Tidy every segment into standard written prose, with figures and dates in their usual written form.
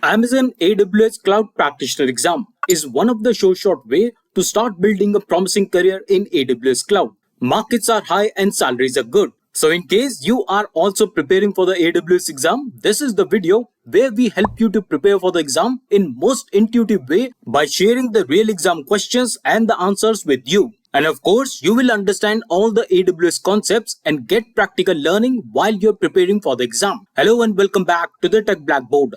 Amazon AWS Cloud Practitioner exam is one of the short way to start building a promising career in AWS Cloud. Markets are high and salaries are good. So in case you are also preparing for the AWS exam, this is the video where we help you to prepare for the exam in most intuitive way by sharing the real exam questions and the answers with you. And of course, you will understand all the AWS concepts and get practical learning while you're preparing for the exam. Hello and welcome back to the Tech Blackboard.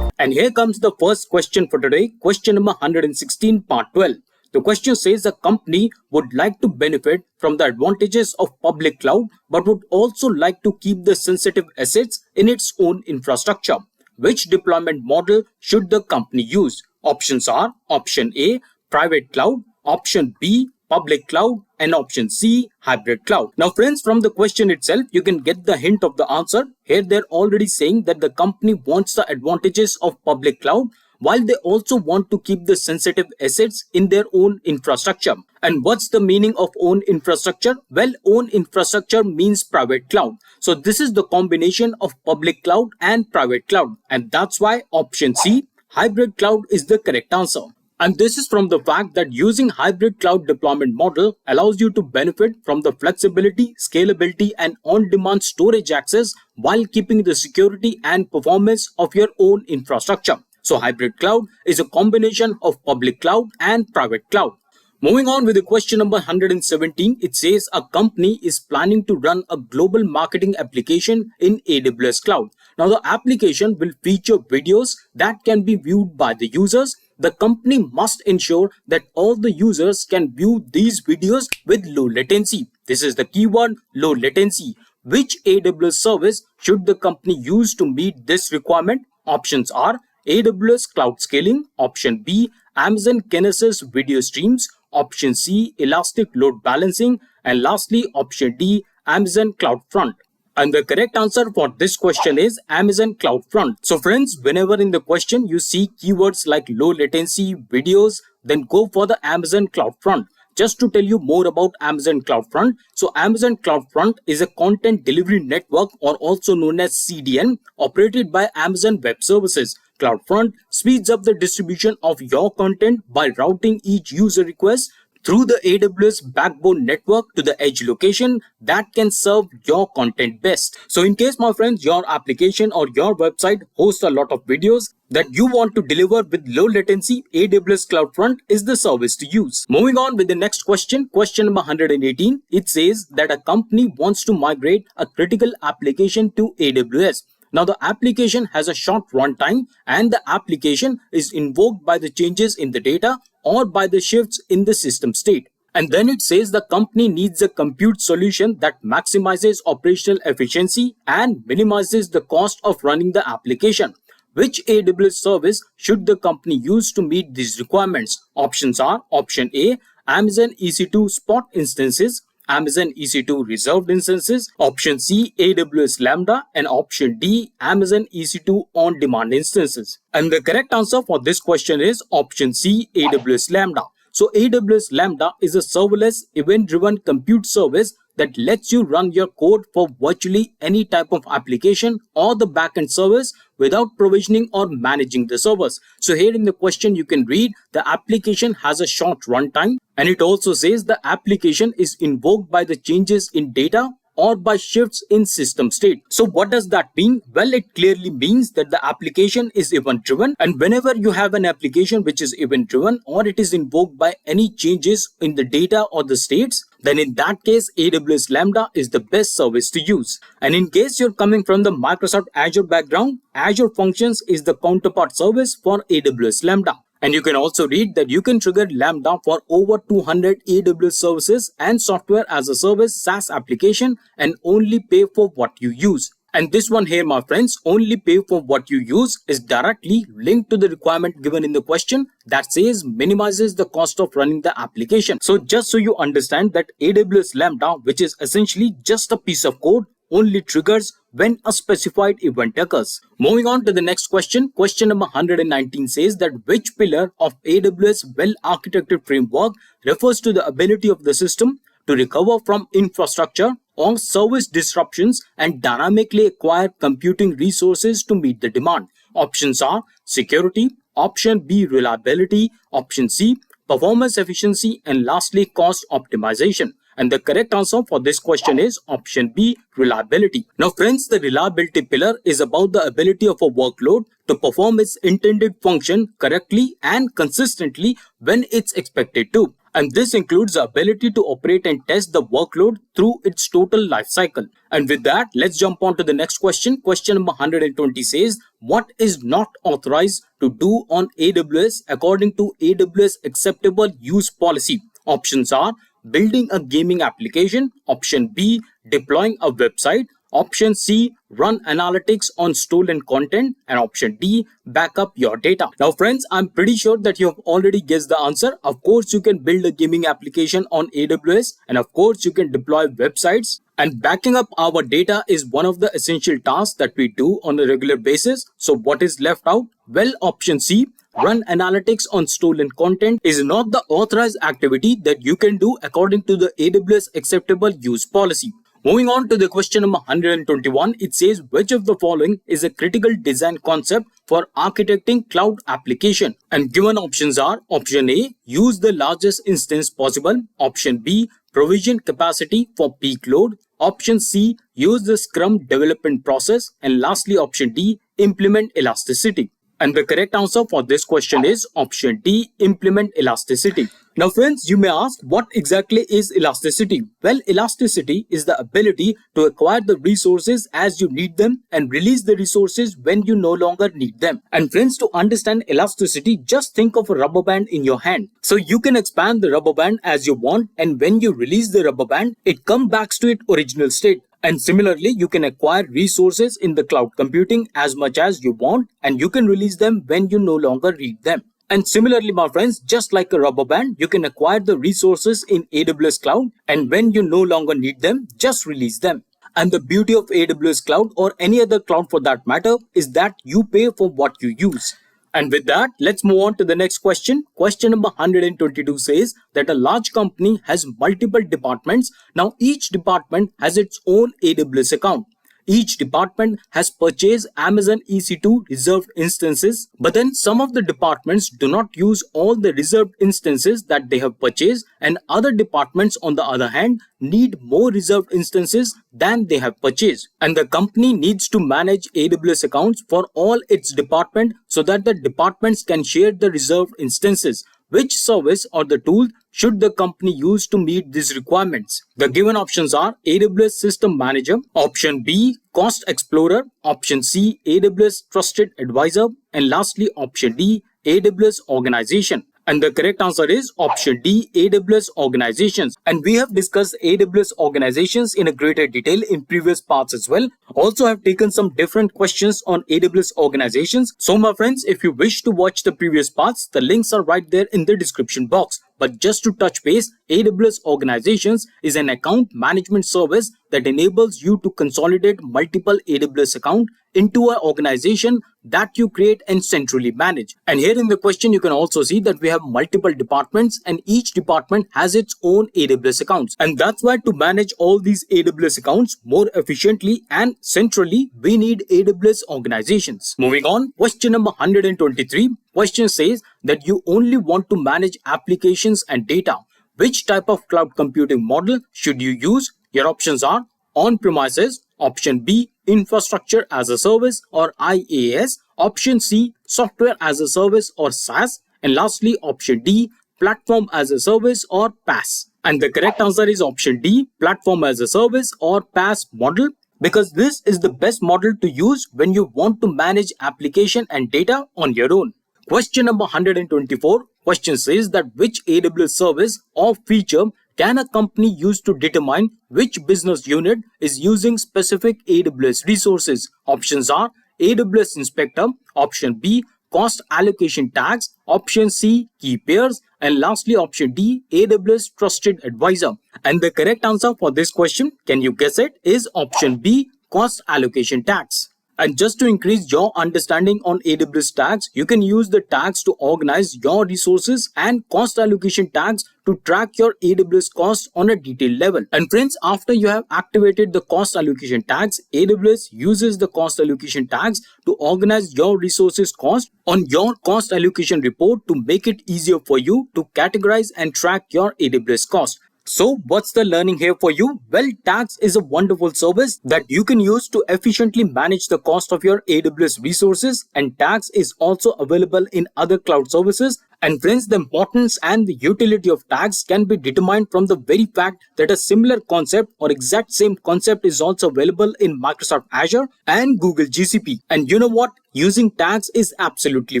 And here comes the first question for today, question number 116, part 12. The question says a company would like to benefit from the advantages of public cloud, but would also like to keep the sensitive assets in its own infrastructure. Which deployment model should the company use? Options are option A, private cloud, option B, public cloud, and option C, hybrid cloud. Now friends, from the question itself, you can get the hint of the answer. Here they're already saying that the company wants the advantages of public cloud, while they also want to keep the sensitive assets in their own infrastructure. And what's the meaning of own infrastructure? Well, own infrastructure means private cloud. So this is the combination of public cloud and private cloud. And that's why option C, hybrid cloud, is the correct answer. And this is from the fact that using hybrid cloud deployment model allows you to benefit from the flexibility, scalability, and on-demand storage access while keeping the security and performance of your own infrastructure. So hybrid cloud is a combination of public cloud and private cloud. Moving on with the question number 117, it says a company is planning to run a global marketing application in AWS Cloud. Now the application will feature videos that can be viewed by the users. The company must ensure that all the users can view these videos with low latency. This is the keyword, low latency. Which AWS service should the company use to meet this requirement? Options are AWS Cloud Scaling, option B, Amazon Kinesis Video Streams, option C, Elastic Load Balancing, and lastly, option D, Amazon CloudFront. And the correct answer for this question is Amazon CloudFront. So friends, whenever in the question you see keywords like low latency, videos, then go for the Amazon CloudFront. Just to tell you more about Amazon CloudFront, so Amazon CloudFront is a content delivery network, or also known as CDN, operated by Amazon Web Services. CloudFront speeds up the distribution of your content by routing each user request through the AWS backbone network to the edge location that can serve your content best. So in case, my friends, your application or your website hosts a lot of videos that you want to deliver with low latency, AWS CloudFront is the service to use. Moving on with the next question, question number 118, it says that a company wants to migrate a critical application to AWS. Now the application has a short runtime and the application is invoked by the changes in the data or by the shifts in the system state. And then it says the company needs a compute solution that maximizes operational efficiency and minimizes the cost of running the application. Which AWS service should the company use to meet these requirements? Options are option A, Amazon EC2 Spot Instances, Amazon EC2 Reserved Instances, option C, AWS Lambda, and option D, Amazon EC2 On-Demand Instances. And the correct answer for this question is option C, AWS Lambda. So AWS Lambda is a serverless event-driven compute service that lets you run your code for virtually any type of application or the backend service without provisioning or managing the servers. So here in the question you can read the application has a short runtime, and it also says the application is invoked by the changes in data or by shifts in system state. So what does that mean? Well, it clearly means that the application is event driven, and whenever you have an application which is event driven or it is invoked by any changes in the data or the states, then in that case AWS Lambda is the best service to use. And in case you're coming from the Microsoft Azure background, Azure Functions is the counterpart service for AWS Lambda. And you can also read that you can trigger Lambda for over 200 AWS services and software as a service SaaS application and only pay for what you use. And this one here, my friends, only pay for what you use, is directly linked to the requirement given in the question that says minimizes the cost of running the application. So just so you understand that AWS Lambda, which is essentially just a piece of code, only triggers when a specified event occurs. Moving on to the next question, question number 119 says that which pillar of AWS well-architected framework refers to the ability of the system to recover from infrastructure or service disruptions and dynamically acquire computing resources to meet the demand. Options are security, option B reliability, option C performance efficiency, and lastly cost optimization. And the correct answer for this question is option B, reliability. Now friends, the reliability pillar is about the ability of a workload to perform its intended function correctly and consistently when it's expected to. And this includes the ability to operate and test the workload through its total life cycle. And with that, let's jump on to the next question. Question number 120 says, what is not authorized to do on AWS according to AWS acceptable use policy? Options are building a gaming application, option B, deploying a website, option C, run analytics on stolen content, and option D, back up your data. Now friends, I'm pretty sure that you have already guessed the answer. Of course, you can build a gaming application on AWS, and of course, you can deploy websites. And backing up our data is one of the essential tasks that we do on a regular basis. So what is left out? Well, option C, run analytics on stolen content, is not the authorized activity that you can do according to the AWS acceptable use policy. Moving on to the question number 121, it says which of the following is a critical design concept for architecting cloud application? And given options are option A, use the largest instance possible, option B, provision capacity for peak load, option C, use the Scrum development process, and lastly option D, implement elasticity. And the correct answer for this question is option D, implement elasticity. Now friends, you may ask, what exactly is elasticity? Well, elasticity is the ability to acquire the resources as you need them and release the resources when you no longer need them. And friends, to understand elasticity, just think of a rubber band in your hand. So you can expand the rubber band as you want, and when you release the rubber band, it comes back to its original state. And similarly, you can acquire resources in the cloud computing as much as you want, and you can release them when you no longer need them. And similarly, my friends, just like a rubber band, you can acquire the resources in AWS Cloud, and when you no longer need them, just release them. And the beauty of AWS Cloud, or any other cloud for that matter, is that you pay for what you use. And with that, let's move on to the next question. Question number 122 says that a large company has multiple departments. Now, each department has its own AWS account. Each department has purchased Amazon EC2 reserved instances, but then some of the departments do not use all the reserved instances that they have purchased, and other departments, on the other hand, need more reserved instances than they have purchased. And the company needs to manage AWS accounts for all its departments so that the departments can share the reserved instances. Which service or the tool should the company use to meet these requirements? The given options are AWS System Manager, option B, Cost Explorer, option C, AWS Trusted Advisor, and lastly option D, AWS Organization. And the correct answer is option D, AWS Organizations. And we have discussed AWS Organizations in a greater detail in previous parts as well. Also have taken some different questions on AWS Organizations. So my friends, if you wish to watch the previous parts, the links are right there in the description box. But just to touch base, AWS Organizations is an account management service that enables you to consolidate multiple AWS accounts into an organization that you create and centrally manage. And here in the question, you can also see that we have multiple departments and each department has its own AWS accounts. And that's why to manage all these AWS accounts more efficiently and centrally, we need AWS Organizations. Moving on, question number 123. Question says that you only want to manage applications and data. Which type of cloud computing model should you use? Your options are on-premises, option B, infrastructure as a service or IaaS, option C, software as a service or SaaS, and lastly option D, platform as a service or PaaS. And the correct answer is option D, platform as a service or PaaS model, because this is the best model to use when you want to manage application and data on your own. Question number 124. Question says that which AWS service or feature can a company use to determine which business unit is using specific AWS resources? Options are AWS Inspector, option B, Cost Allocation Tags, option C, Key Pairs, and lastly option D, AWS Trusted Advisor. And the correct answer for this question, can you guess it, is option B, Cost Allocation Tags. And just to increase your understanding on AWS tags, you can use the tags to organize your resources and cost allocation tags to track your AWS costs on a detailed level. And friends, after you have activated the cost allocation tags, AWS uses the cost allocation tags to organize your resources cost on your cost allocation report to make it easier for you to categorize and track your AWS cost. So what's the learning here for you? Well, tags is a wonderful service that you can use to efficiently manage the cost of your AWS resources, and tags is also available in other cloud services. And friends, the importance and the utility of tags can be determined from the very fact that a similar concept or exact same concept is also available in Microsoft Azure and Google GCP. And you know what? Using tags is absolutely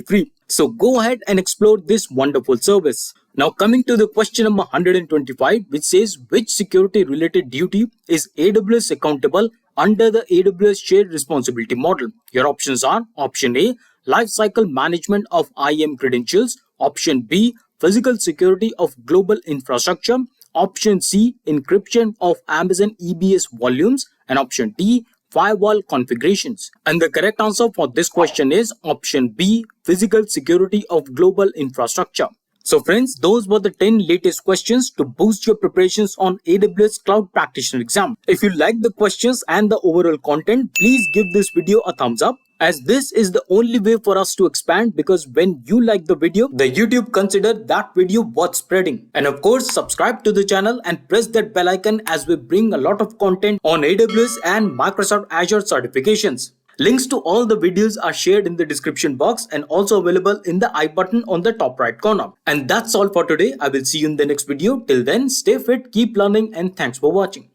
free. So go ahead and explore this wonderful service. Now coming to the question number 125, which says which security related duty is AWS accountable under the AWS shared responsibility model? Your options are option A, lifecycle management of IAM credentials, option B, physical security of global infrastructure, option C, encryption of Amazon EBS volumes, and option D, firewall configurations. And the correct answer for this question is option B, physical security of global infrastructure. So friends, those were the 10 latest questions to boost your preparations on AWS Cloud Practitioner exam. If you like the questions and the overall content, please give this video a thumbs up, as this is the only way for us to expand, because when you like the video, the YouTube consider that video worth spreading. And of course, subscribe to the channel and press that bell icon as we bring a lot of content on AWS and Microsoft Azure certifications. Links to all the videos are shared in the description box and also available in the I button on the top right corner. And that's all for today. I will see you in the next video. Till then, stay fit, keep learning, and thanks for watching.